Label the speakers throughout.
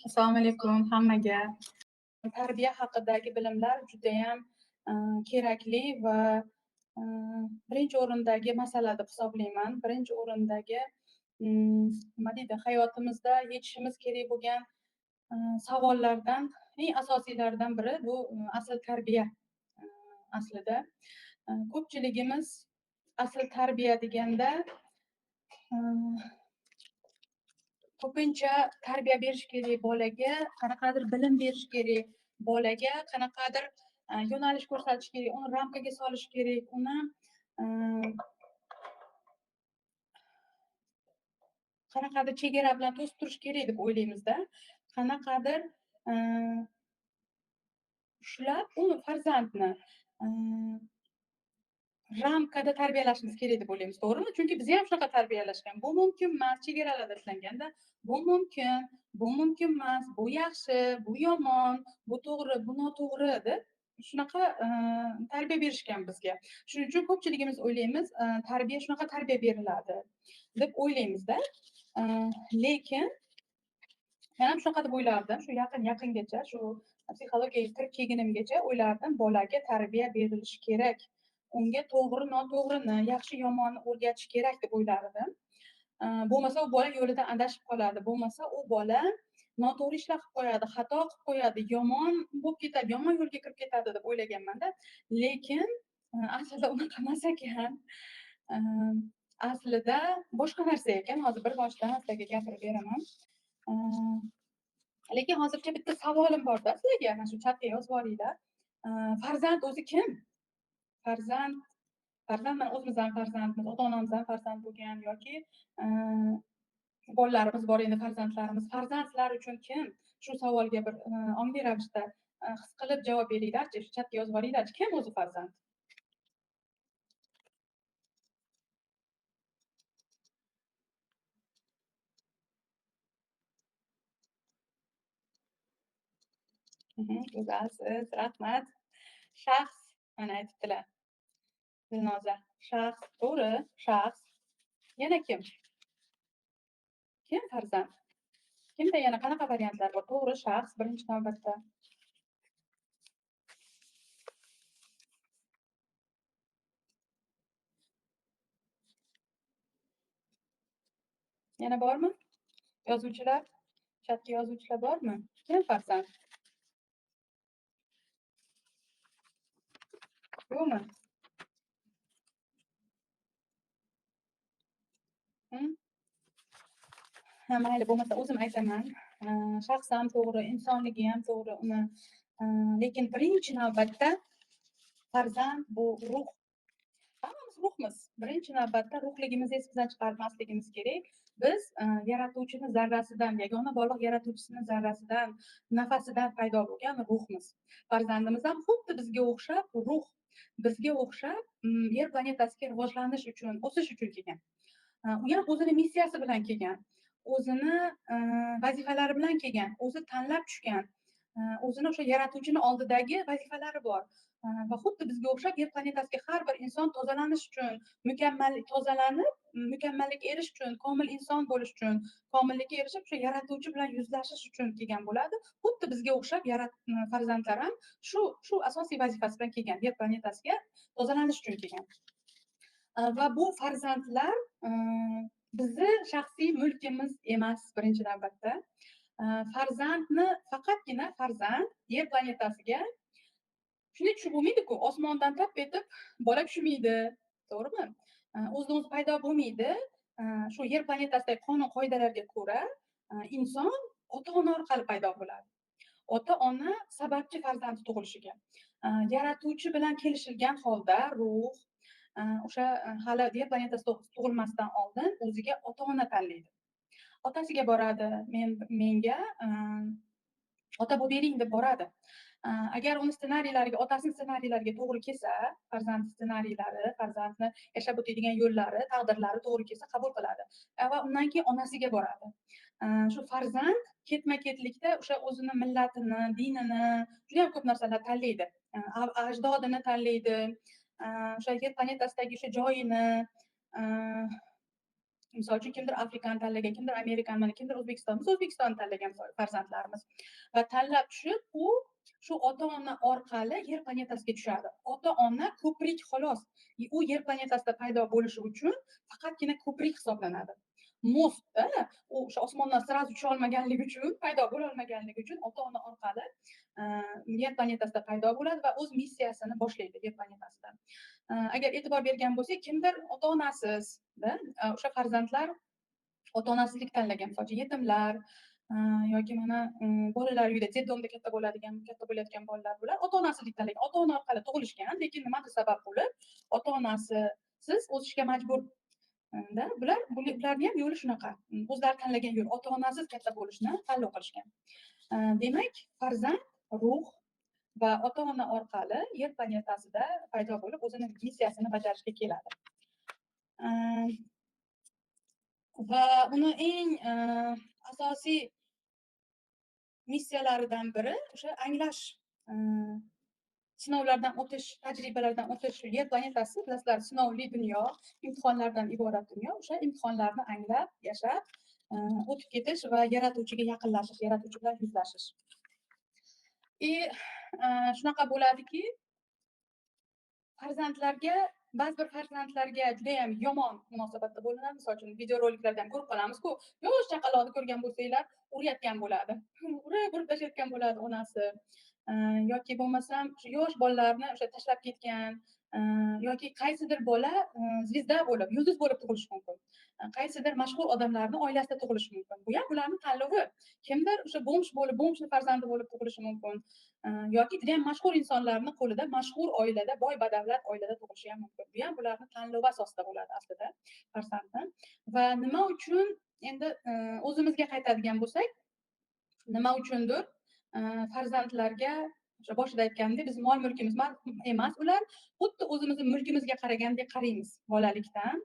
Speaker 1: Assalomu alaykum hammaga. Tarbiya haqidagi bilimlar judayam kerakli va birinchi o'rindagi masala deb hisoblayman. Birinchi o'rindagi nima deydi, hayotimizda yechishimiz kerak bo'lgan savollardan eng asosiylaridan biri bu asl tarbiya. Aslida ko'pchiligimiz asl tarbiya deganda ko'pincha tarbiya berish kerak bolaga, qanaqadir bilim berish kerak bolaga, qanaqadir yo'nalish ko'rsatish kerak, uni ramkaga solish kerak, uni qanaqadir chegara bilan to'sib turish kerak deb o'ylaymizda. Qanaqadir ushlab uni farzandni ramkada tarbiyalashimiz kerak deb o'ylaymiz, to'g'rimi? Chunki bizni ham shunaqa tarbiyalashgan. Bu mumkin emas, chegaralarda ishlanganda bu mumkin, bu mumkin emas, bu yaxshi, bu yomon, bu to'g'ri, bu noto'g'ri deb shunaqa tarbiya berishgan bizga. Shuning uchun ko'pchiligimiz o'ylaymiz, tarbiya shunaqa tarbiya beriladi deb o'ylaymizda. Lekin men ham shunaqa deb o'ylardim. Shu yaqingacha, shu psixologiyaga kirib kelgunimgacha o'ylardim, bolaga tarbiya berilishi kerak. Unga to'g'ri noto'g'rini, yaxshi yomonni o'rgatish kerak deb o'ylardim. Bo'lmasa u bola yo'lida adashib qoladi, bo'lmasa u bola noto'g'ri ishlar qilib qo'yadi, xato qilib qo'yadi, yomon bo'lib ketadi, yomon yo'lga kirib ketadi deb o'ylaganman-da. Lekin aslida unaqa emas ekan. Aslida boshqa narsa ekan. Hozir bir boshdan sizlarga gapirib beraman. Lekin hozircha bitta savolim bor-da sizlarga, mana shu chatga yozib olinglar. Farzand o'zi kim? Farzand mana o'zimiz ham farzandmiz, ota-onamiz ham farzand bo'lgan yoki bolalarimiz bor, endi farzandlarimiz. Farzand sizlar uchun kim? Shu savolga bir ongli ravishda his qilib javob beringlar-chi, shu chatga yozib olinglar-chi. Kim o'zi farzand? Go'zalsiz, rahmat. Shaxs, mana aytibdilar. Dilnoza, shaxs, to'g'ri, shaxs. Yana kim? Kim farzand? Kimda yana qanaqa variantlar bor? To'g'ri, shaxs birinchi navbatda. Yana bormi? Yozuvchilar, chatga yozuvchilar bormi? Kim farzand? Yo'qmi? Mayli, bo'lmasa o'zim aytaman. Shaxsi ham to'g'ri, insonligi ham to'g'ri uni. Lekin birinchi navbatda farzand bu ruh. Hammamiz ruhmiz. Birinchi navbatda ruhligimizni esimizdan chiqarmasligimiz kerak. Biz yaratuvchini zarrasidan, yagona boliq yaratuvchisini zarrasidan, nafasidan paydo bo'lgan ruhmiz. Farzandimiz ham xuddi bizga o'xshab ruh, bizga o'xshab yer planetasiga rivojlanish uchun, o'sish uchun kelgan. U ham o'zini missiyasi bilan kelgan, o'zini vazifalari bilan kelgan, o'zi tanlab tushgan, o'zini o'sha yaratuvchini oldidagi vazifalari bor. Va xuddi bizga o'xshab yer planetasiga har bir inson tozalanish uchun, tozalanib, mukammallikka erishish uchun, komil inson bo'lish uchun, komillikka erishib o'sha yaratuvchi bilan yuzlashish uchun kelgan bo'ladi. Xuddi bizga o'xshab farzandlar ham shu asosiy vazifasi bilan kelgan, yer planetasiga tozalanish uchun kelgan. Va bu farzandlar bizni shaxsiy mulkimiz emas birinchi navbatda. Farzandni faqatgina farzand yer planetasiga shunday tushib bo'lmaydi-ku, osmondan tap etib bola tushmaydi, to'g'rimi? O'zidan o'zi paydo bo'lmaydi. Shu yer planetasidagi qonun qoidalarga ko'ra inson ota-ona orqali paydo bo'ladi. Ota-ona sababchi farzand tug'ilishiga. Yaratuvchi bilan kelishilgan holda ruh o'sha hali yer planetasida tug'ilmasdan oldin o'ziga ota-ona tanlaydi. Otasiga boradi, menga ota bo'lib bering deb boradi. Agar uni ssenariylariga, otasining ssenariylariga to'g'ri kelsa, farzand ssenariylari, farzandni yashab o'tadigan yo'llari, taqdirlari to'g'ri kelsa qabul qiladi va undan keyin onasiga boradi. Shu farzand ketma-ketlikda o'sha o'zini millatini, dinini, juda ham ko'p narsalar tanlaydi. Ajdodini tanlaydi, o'sha yer planetasidagi o'sha joyini, Misol uchun kimdir Afrikani tanlagan, kimdir Amerikani, mana kimdir O'zbekiston. Biz O'zbekistonni tanlagan farzandlarimiz va tanlab tushib, u shu ota-ona orqali yer planetasiga tushadi. Ota-ona ko'prik xolos. U yer planetasida paydo bo'lishi uchun faqatgina ko'prik hisoblanadi. Mostda u o'sha osmondan sразу tusha olmaganligi uchun, paydo bo'la olmaganligi uchun ota-ona orqali yer planetasida paydo bo'ladi va o'z missiyasini boshlaydi yer planetasida. Agar e'tibor bergan bo'lsak, kimdir ota-onasizda o'sha farzandlar ota-onasizlik tanlagan, misol uchun yetimlar yoki mana bolalar uyida detdomda katta bo'layotgan bolalar bular ota-onasizlik tanlagan, ota-ona orqali tug'ilishgan, lekin nimadir sabab bo'lib ota-onasisiz o'sishga majbur. Bularni ham yo'li shunaqa, o'zlari tanlagan yo'l, ota-onasiz katta bo'lishni tanlov qilishgan. Demak, farzand ruh va ota-ona orqali yer planetasida paydo bo'lib o'zini missiyasini bajarishga keladi. Va uni eng asosiy missiyalaridan biri o'sha anglash, sinovlardan o'tish, tajribalardan o'tish. Yer planetasi bilasizlar, sinovli dunyo, imtihonlardan iborat dunyo. O'sha imtihonlarni anglab, yashab, o'tib ketish va yaratuvchiga yaqinlashish, yaratuvchi bilan yuzlashish. Shunaqa bo'ladiki, farzandlarga, ba'zi bir farzandlarga juda ham yomon munosabatda bo'linadi. Misol uchun videoroliklardan ko'rib qolamiz-ku, yosh chaqaloqni ko'rgan bo'lsanglar, urayotgan bo'ladi. Urib tashlayotgan bo'ladi onasi. Yoki bo'lmasam yosh bolalarni o'sha tashlab ketgan, yoki qaysidir bola zvezda bo'lib, yulduz bo'lib tug'ilishi mumkin. Qaysidir mashhur odamlarni oilasida tug'ilishi mumkin. Bu ham ularning tanlovi. Kimdir o'sha bomshni farzandi bo'lib tug'ilishi mumkin. Yoki juda ham mashhur insonlarning qo'lida, mashhur oilada, boy badavlat oilada tug'ilishi ham mumkin. Bu ham ularning tanlovi asosida bo'ladi aslida farzandni. Va nima uchun, endi o'zimizga qaytadigan bo'lsak, nima uchundir farzandlarga o'sha boshida aytgandek, biz mol mulkimiz emas, ular xuddi o'zimizni mulkimizga qaragandek qaraymiz bolalikdan.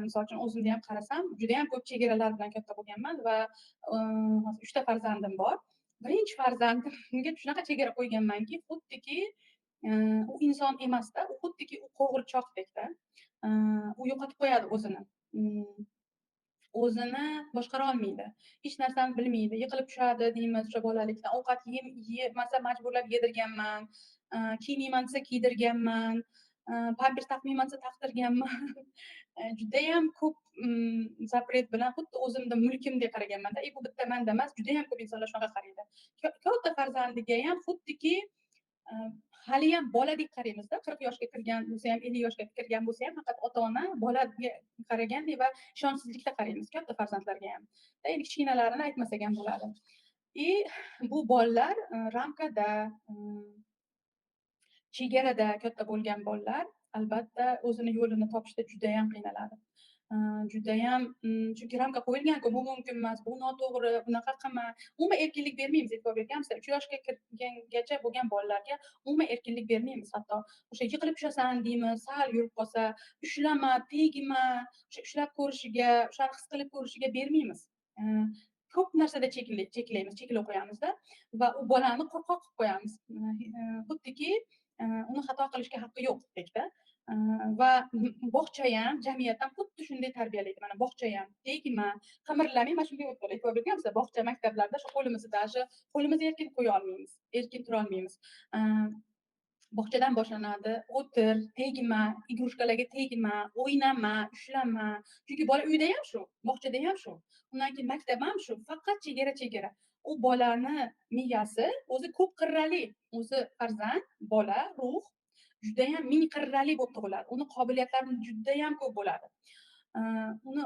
Speaker 1: Misol uchun o'zimni ham qarasam, juda ham ko'p chegaralar bilan katta bo'lganman va 3 ta farzandim bor. Birinchi farzandimga shunaqa chegara qo'yganmanki, xuddiki u inson emasda, u xuddiki u qo'g'irchoqdekda. U yo'qotib qo'yadi o'zini. O'zini boshqara olmaydi. Hech narsani bilmaydi. Yiqilib tushadi deymiz o'sha bolalikdan. Ovqat yemasa majburlab yedirganman, kiymayman desa kiydirganman, pampers taqmayman desa taqtirganman. Judayam ko'p zapret bilan xuddi o'zimni mulkimdek qaraganman-da. Bu bitta manda emas, judayam ko'p insonlar shunaqa qaraydi. Katta farzandiga ham xuddiki haliyam boladek qaraymizda. 40 yoshga kirgan bo'lsa ham, 50 yoshga kirgan bo'lsa ham faqat ota-ona bolaga qaragandek va ishonchsizlikda qaraymiz katta farzandlarga ham. Endi kichkinalarini aytmasak ham bo'ladi. Bu bolalar ramkada, chegarada katta bo'lgan bolalar albatta o'zini yo'lini topishda juda ham qiynaladi. Judayam chunki ramka qo'yilgan-ku, bu mumkin emas, bu noto'g'ri, bunaqa qilma. Umuman erkinlik bermaymiz, e'tibor berganmisiz? 3 yoshga kirgangacha bo'lgan bolalarga umuman erkinlik bermaymiz. Hatto o'sha yiqilib tushasan deymiz, sal yurib qolsa, ushlama, tegma, o'sha ushlab ko'rishiga, o'shani his qilib ko'rishiga bermaymiz. Ko'p narsada cheklaymiz, cheklov qo'yamizda va u bolani qo'rqoq qilib qo'yamiz. Xuddiki uni xato qilishga haqqi yo'qdekda. Va bog'cha ham, jamiyat ham xuddi shunday tarbiyalaydi. Mana bog'cha ham tegma, qimirlamay, mana shunday o'tirib, e'tibor berganmisiz? Bog'cha maktablarda shu qo'limizni erkin qo'ya olmaymiz, erkin tura olmaymiz. Bog'chadan boshlanadi. O'tir, tegma, igrushkalarga tegma, o'ynama, ushlama. Chunki bola uyda ham shu, bog'chada ham shu. Undan keyin maktab ham shu. Faqat chegara. U bolani miyasi o'zi ko'p qirrali, o'zi farzand, bola, ruh juda ham ming qirrali bo'lib tug'iladi. Uni qobiliyatlari juda ham ko'p bo'ladi. Uni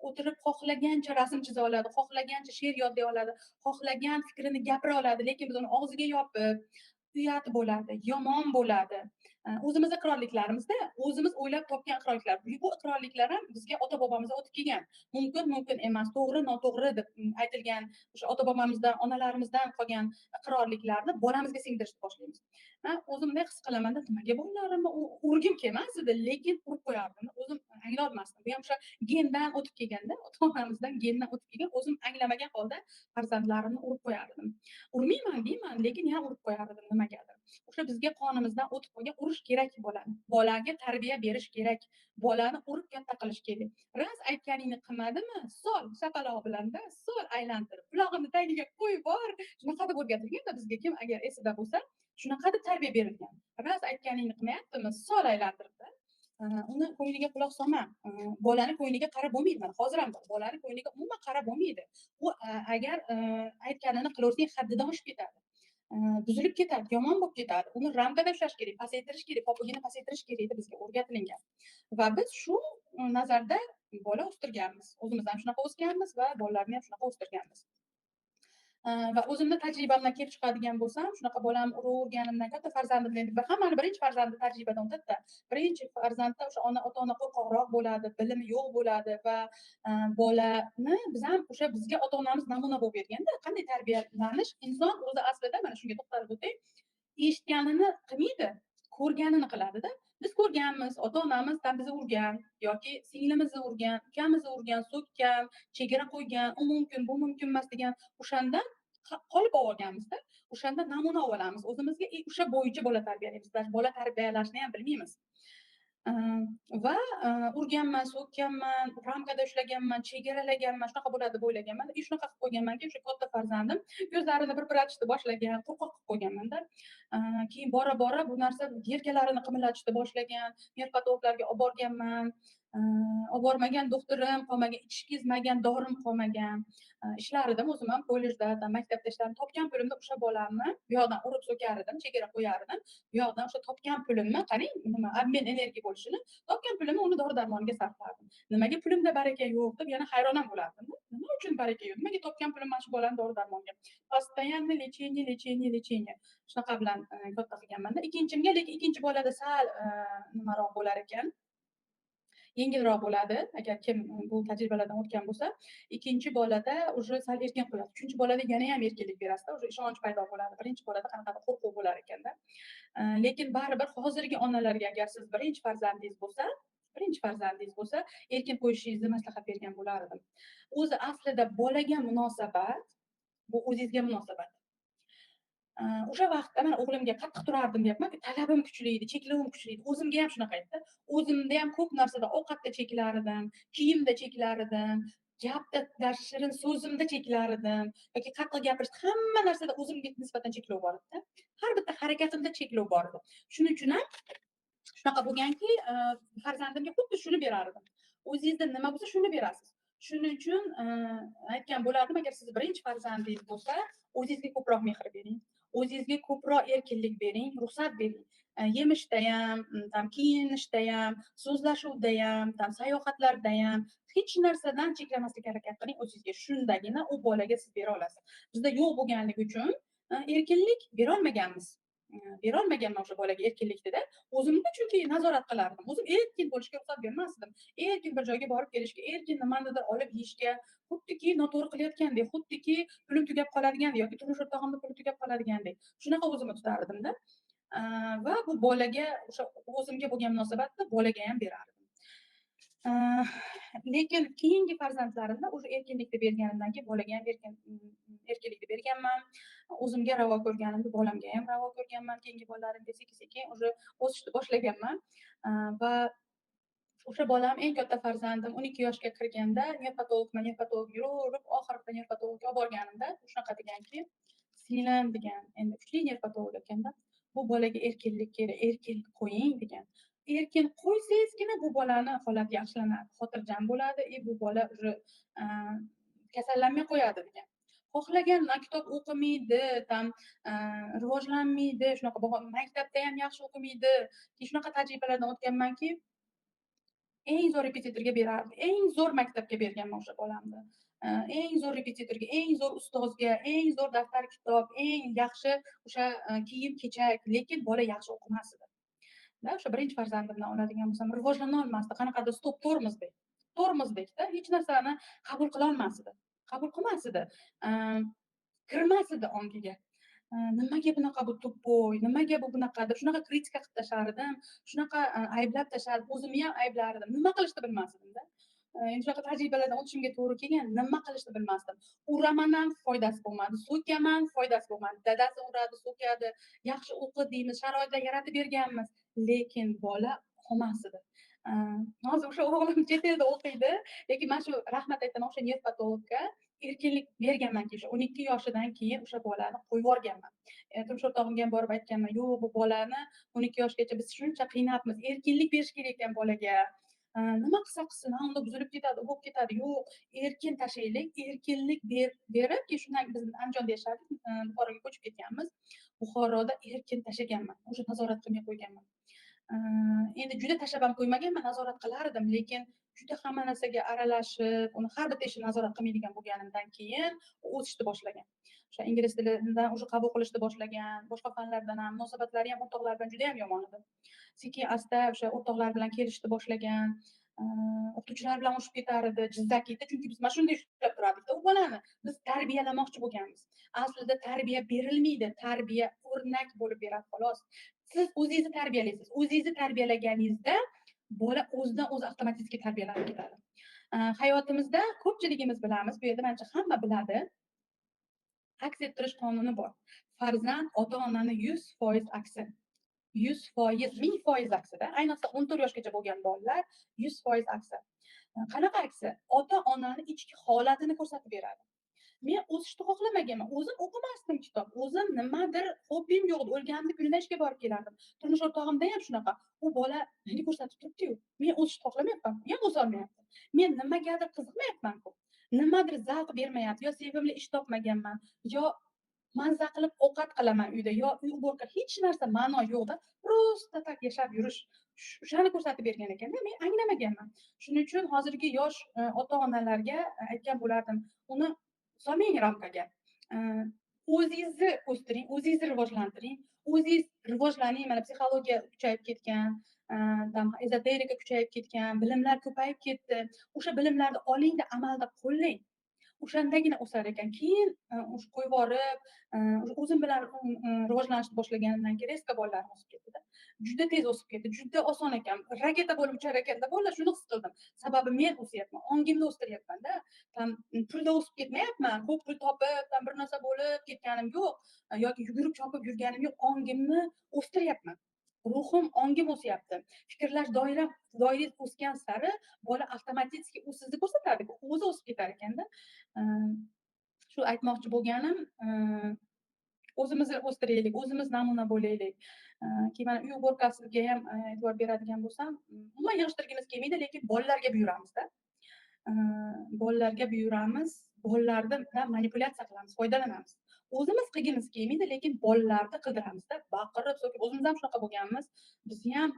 Speaker 1: o'tirib xohlagancha rasm chiza oladi, xohlagancha she'r yoza oladi, xohlagan fikrini gapira oladi, lekin biz uni og'ziga yopib, uyat bo'ladi, yomon bo'ladi. O'zimizni iqrorliklarimizda, o'zimiz o'ylab topgan iqrorliklar. Bu iqrorliklar ham bizga ota-bobomizdan o'tib kelgan. Mumkin emas, to'g'ri, noto'g'ri deb aytilgan o'sha ota-bobomizdan, onalarimizdan qolgan iqrorliklarni bolamizga singdirishni boshlaymiz. O'zimdek his qilamanda, nimaga bolalarimni urgim kelmasdi, lekin urib qo'yardim. O'zim anglay olmasdim. Bu ham o'sha gendan o'tib kelganda, ota-onamizdan gendan o'tib kelgan, o'zim anglamagan holda farzandlarimni urib qo'yardim. Urmayman deyman, lekin yana urib qo'yardim nimagadir. O'sha bizga qonimizdan o'tib qolgan, urish kerak bolani. Bolaga tarbiya berish kerak. Bolani urib katta qilish kerak. Ras aytganingni qilmadimi, sol shapaloq bilanda sol aylantirib, qulog'ini tagiga qo'yib bor. Shunaqa deb o'rgatilganda bizga, kim agar esida bo'lsa, shunaqa deb tarbiya berilgan. Ras aytganingni qilmayaptimi, sol aylantiribda. Uni ko'ngliga quloq solma. Bolani ko'ngliga qarab bo'lmaydi. Mana hozir ham bolani ko'ngliga umuman qarab bo'lmaydi. U agar aytganini qilaversang haddidan oshib ketadi. Buzilib ketadi, yomon bo'lib ketadi. Uni ramkada ushlash kerak, pasaytirish kerak, popugini pasaytirish kerak deb bizga o'rgatilgan. Va biz shu nazarda bola o'stirganmiz. O'zimiz ham shunaqa o'sganmiz va bolalarni ham shunaqa o'stirganmiz. Va o'zimni tajribamdan kelib chiqadigan bo'lsam, shunaqa bolamni uraverganimdan, katta farzandim endi hammani birinchi farzandi tajribadan o'tadida. Birinchi farzandda o'sha ota-ona qo'rqoqroq bo'ladi, bilimi yo'q bo'ladi va bolani biz ham o'sha bizga ota-onamiz namuna bo'lib berganda, qanday tarbiyalanish, inson o'zi aslida mana shunga to'xtalib o'tay, eshitganini qilmaydi, ko'rganini qiladida. Biz ko'rganmiz, ota-onamiz bizni urgan yoki singlimizni urgan, ukamizni urgan, so'kkan, chegara qo'ygan, u mumkin, bu mumkin emas degan o'shandan qolib olganmizda. O'shanda namuna olamiz. O'zimizga o'sha bo'yicha bola tarbiyalaymiz. Bola tarbiyalashni ham bilmaymiz. Va urganman, so'kkanman, ramkada ushlaganman, chegaralaganman, shunaqa bo'ladi deb o'ylaganman. Shunaqa qilib qo'yganmanki, o'sha katta farzandim ko'zlarini pirpiratishni boshlagan, qo'rqoq qilib qo'yganmanda. Keyin bora-bora bu narsa yelkalarini qimirlatishni boshlagan, nerpatologlarga olib borganman. Olib bormagan doktorim qolmagan, ichkizmagan dorim qolmagan. Ishlar edim, o'zim ham kollejda, maktabda ishlardim. Topgan pulimni o'sha bolamni bu yoqdan urib so'kar edim, chegara qo'yar edim. Bu yoqdan o'sha topgan pulimni, qarang, nima obmen energiya bo'lishini, topgan pulimni uni dori-darmonga sarflardim. Nimaga pulimda baraka yo'q deb yana hayron ham bo'lardim. Nima uchun baraka yo'q? Nimaga topgan pulim mana shu bolani dori-darmonga? Постоянно lechение. Shunaqa bilan katta qilganman-da. Ikkinchimga, lekin ikkinchi bolada sal nimaroq bo'lar ekan. Yengilroq bo'ladi, agar kim bu tajribalardan o'tgan bo'lsa. Ikkinchi bolada уже sal erkin qo'yadi. Uchinchi bolada yana ham erkinlik berasizda, уже ishonch paydo bo'ladi. Birinchi bolada qanaqadir qo'rquv bo'lar ekanda. Lekin baribir hozirgi onalarga agar siz birinchi farzandingiz bo'lsa, erkin qo'yishingizni maslahat bergan bo'lardim. O'zi aslida bolaga munosabat bu o'zingizga munosabat. O'sha vaqtda men o'g'limga qattiq turardim deyapman, talabim kuchli edi, cheklovim kuchli edi. O'zimga ham shunaqa edi. O'zimda ham ko'p narsada ovqatda chekilar edim, kiyimda chekilar edim, gapda, shirin so'zimda chekilar edim yoki qattiq gapirish, hamma narsada o'zimga nisbatan cheklov bor edi. Har bitta harakatimda cheklov bor edi. Shuning uchun ham shunaqa bo'lganki, farzandimga xuddi shuni berar edim. O'zingizda nima bo'lsa shuni berasiz. Shuning uchun aytgan bo'lardim, agar siz birinchi farzandingiz bo'lsa, o'zingizga ko'proq mehr bering. O'zingizga ko'proq erkinlik bering, ruxsat bering. Yemishda ham, kiyinishda ham, so'zlashuvda ham, sayohatlarda ham hech narsadan cheklamaslikka harakat qiling o'zingizga. Shundagina u bolaga siz bera olasiz. Bizda yo'q bo'lganligi uchun erkinlik berolmaganmiz. Berolmaganman o'sha bolaga erkinlikni-da. O'zimni chunki nazorat qilardim. O'zim erkin bo'lishga ruxsat bermasdim. Erkin bir joyga borib kelishga, erkin nimanidir olib yeyishga, xuddiki noto'g'ri qilayotgandek, xuddiki pulim tugab qoladigandek yoki turmush o'rtog'imni puli tugab qoladigandek. Shunaqa o'zimni tutardim-da. Va bu bolaga o'sha o'zimga bo'lgan munosabatni bolaga ham berardim. Lekin keyingi farzandlarimda o'sha erkinlikni berganimdan keyin bolaga ham erkinlikni berganman. O'zimga ravo ko'rganimni bolamga ham ravo ko'rganman. Keyingi bolalarimga sekin-sekin o'sha o'sishni boshlaganman. Va o'sha bolam eng katta farzandim 12 yoshga kirganda nefrotolog yurib, oxirida nefrotologga olib borganimda shunaqa deganki, singlim degan, endi kuchli nefrotolog ekanda, bu bolaga erkinlik kerak, erkin qo'ying degan. Erkin qo'ysangizgina bu bolani holati yaxshilanadi, xotirjam bo'ladi, bu bola уже kasallanmay qo'yadi degan. Xohlagan kitob o'qimaydi, rivojlanmaydi, shunaqa maktabda ham yaxshi o'qimaydi. Shunaqa tajribalardan o'tganmanki, eng zo'r repetitorga berardim. Eng zo'r maktabga berganman o'sha bolamni. Eng zo'r repetitorga, eng zo'r ustozga, eng zo'r daftar kitob, eng yaxshi o'sha kiyim-kechak, lekin bola yaxshi o'qimas edi. O'sha birinchi farzandimdan oladigan bo'lsam, rivojlana olmasdi, qanaqadir stop tormozdek-da, hech narsani qabul qila olmas edi. Qabul qilmas edi. Kirmas edi ongiga. Nimaga bunaqa bu tuppoy, nimaga bu bunaqa deb shunaqa kritika qilib tashlar edim, shunaqa ayblab tashlar, o'zimni ham ayblar edim. Nima qilishni bilmas edimda. Endi shunaqa tajribalardan o'tishimga to'g'ri kelgan. Nima qilishni bilmasdim. Uraman ham foydasi bo'lmadi, so'kaman foydasi bo'lmadi. Dadasi uradi, so'kadi, yaxshi o'qi deymiz, sharoitlar yaratib berganmiz, lekin bola olmas edi. Hozir o'sha o'g'lim chet elda o'qiydi, lekin mana shu rahmat aytaman o'sha nefrotologga erkinlik berganmanki, o'sha 12 yoshidan keyin o'sha bolani qo'yib yuborganman. Turmush o'rtog'imga ham borib aytganman, yo'q, bu bolani 12 yoshgacha biz shuncha qiynabmiz, erkinlik berish kerak ekan bolaga. Nima qilsa qilsin, ha unda buzilib ketadi, u bo'lib ketadi. Yo'q, erkin tashlaylik, erkinlik berib, keyin shundan biz Andijonda yashardik, Buxoroga ko'chib ketganmiz. Buxoroda erkin tashlaganman, o'sha nazorat qilmay qo'yganman. Endi juda tashlab ham qo'ymaganman, nazorat qilar edim, lekin juda hamma narsaga aralashib, uni har bitta ishini nazorat qilmaydigan bo'lganimdan keyin u o'sishni boshlagan. O'sha ingliz tilidan уже qabul qilishni boshlagan, boshqa fanlardan ham, munosabatlari ham o'rtoqlar bilan juda ham yomon edi. Sekin asta o'sha o'rtoqlar bilan kelishni boshlagan, o'qituvchilar bilan urushib ketar edi, jizzakiydi, chunki biz mana shunday ushlab turardik-da u bolani. Biz tarbiyalamoqchi bo'lganmiz. Aslida tarbiya berilmaydi, tarbiya o'rnak bo'lib beradi xolos. Siz o'zingizni tarbiyalaysiz. O'zingizni tarbiyalaganingizda bola o'zidan o'zi avtomatik tarbiyalanib ketadi. Hayotimizda ko'pchiligimiz bilamiz, bu yerda menimcha hamma biladi. Aks ettirish qonuni bor. Farzand ota-onani 100% aksi. 100%, 1000% aksida. Ayniqsa 14 yoshgacha bo'lgan bolalar 100% aksi. Qanaqa aksi? Ota-onani ichki holatini ko'rsatib beradi. Men o'sishni xohlamaganman. O'zim o'qimasdim kitob. O'zim nimadir hobbim yo'q edi. O'lganimda kunidan ishga borib kelardim. Turmush o'rtog'imda ham shunaqa. U bola meni ko'rsatib turibdi-yu. Men o'sishni xohlamayapman. U ham o'solmayapti. Men nimagadir qiziqmayapman-ku. Nimadir zavq bermayapti. Yo sevimli ish topmaganman, yo mazza qilib ovqat qilaman uyda, yo uy uborka hech narsa ma'no yo'qda, просто так yashab yurish. O'shani ko'rsatib bergan ekanda, men anglamaganman. Shuning uchun hozirgi yosh ota-onalarga aytgan bo'lardim, uni solmang ramkaga. O'zingizni o'stiring, o'zingizni rivojlantiring, o'zingiz rivojlaning. Mana psixologiya kuchayib ketgan, ezoterika kuchayib ketgan, bilimlar ko'payib ketdi. O'sha bilimlarni olingda amalda qo'llang. O'shandagina o'sar ekan. Keyin o'sha qo'yib yuborib, o'zim bilan rivojlanishni boshlaganimdan keyin rezko bolalarim o'sib ketdi-da. Juda tez o'sib ketdi, juda oson ekan. Raketa bo'lib uchar ekanda bolalar, shuni his qildim. Sababi men o'syapman, ongimni o'stiryapman-da. Pulda o'sib ketmayapman, ko'p pul topib, bir narsa bo'lib ketganim yo'q, yoki yugurib chopib yurganim yo'q, ongimni o'stiryapman. Ruhim, ongim o'syapti. Fikrlash doirangiz o'sgan sari bola avtomatik u sizni ko'rsatadi, o'zi o'sib ketar ekanda. Shu aytmoqchi bo'lganim, o'zimizni o'stiraylik, o'zimiz namuna bo'laylik. Keyin mana uy uborkasiga ham e'tibor beradigan bo'lsam, umuman yig'ishtirgimiz kelmaydi, lekin bolalarga buyuramizda. Bolalarga buyuramiz, bolalardan manipulyatsiya qilamiz, foydalanamiz. O'zimiz qilgimiz kelmaydi, lekin bolalarni qildiramizda. Baqirib, so'kib, o'zimiz ham shunaqa bo'lganmiz. Bizni ham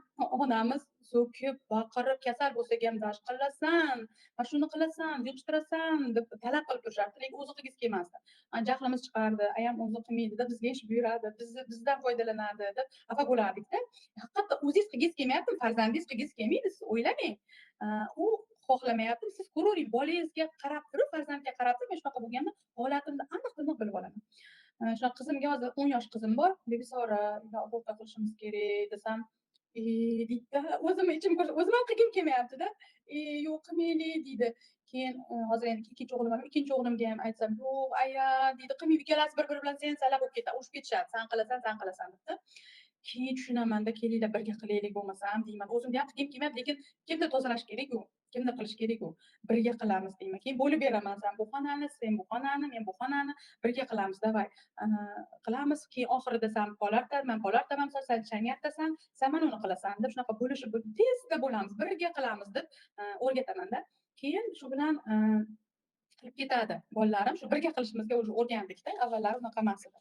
Speaker 1: onamiz so'kib, baqirib, kasal bo'lsak ham dash qilasan, mana shuni qilasan, yig'ishtirasan deb talab qilib turishardi, lekin o'zi qilgisi kelmasdi. Jahlimiz chiqardi, ayam o'zi qilmaydi-da, bizga ish buyuradi, bizdan foydalanadi deb xafa bo'lardik-da. Haqiqatda o'zingiz qilgisi kelmayapti, farzandingiz qilgisi kelmaydi, siz o'ylamang. U xohlamayapti, siz ko'ravering, bolangizga qarab turib, farzandga qarab turib, men shunaqa bo'lganda holatimni aniq-tiniq bilib olaman. Shunaqa qizimga hozir 10 yosh qizim bor, Bebisora, abortga qilishimiz kerak desam, deydi-da, o'zim ham qilgim kelmayapti-da. Yo'q, qilmaylik deydi. Keyin hozir endi ikkinchi o'g'limga ham aytsam, yo'q, aya deydi, qilmaylik, ikkalasi bir-biri bilan sensalar bo'lib ketadi, urushib ketishadi, san qilasan debdi. Keyin tushunaman-da, kelinglar birga qilaylik bo'lmasam deyman. O'zimga ham qilgim kelmayapti, lekin kimdir tozalash kerak-ku, kimdir qilish kerak-ku. Birga qilamiz deyman. Keyin bo'lib beraman, san bu xonani, sen bu xonani, men bu xonani birga qilamiz, davay. Qilamiz. Keyin oxirida san polartaman, men polartaman, san changatasan, san mana uni qilasan deb shunaqa bo'lishib tezda bo'lamiz, birga qilamiz deb o'rgataman-da. Keyin shu bilan qilib ketadi bolalarim. Shu birga qilishimizga o'rgandikda, avvallari unaqa emas edi.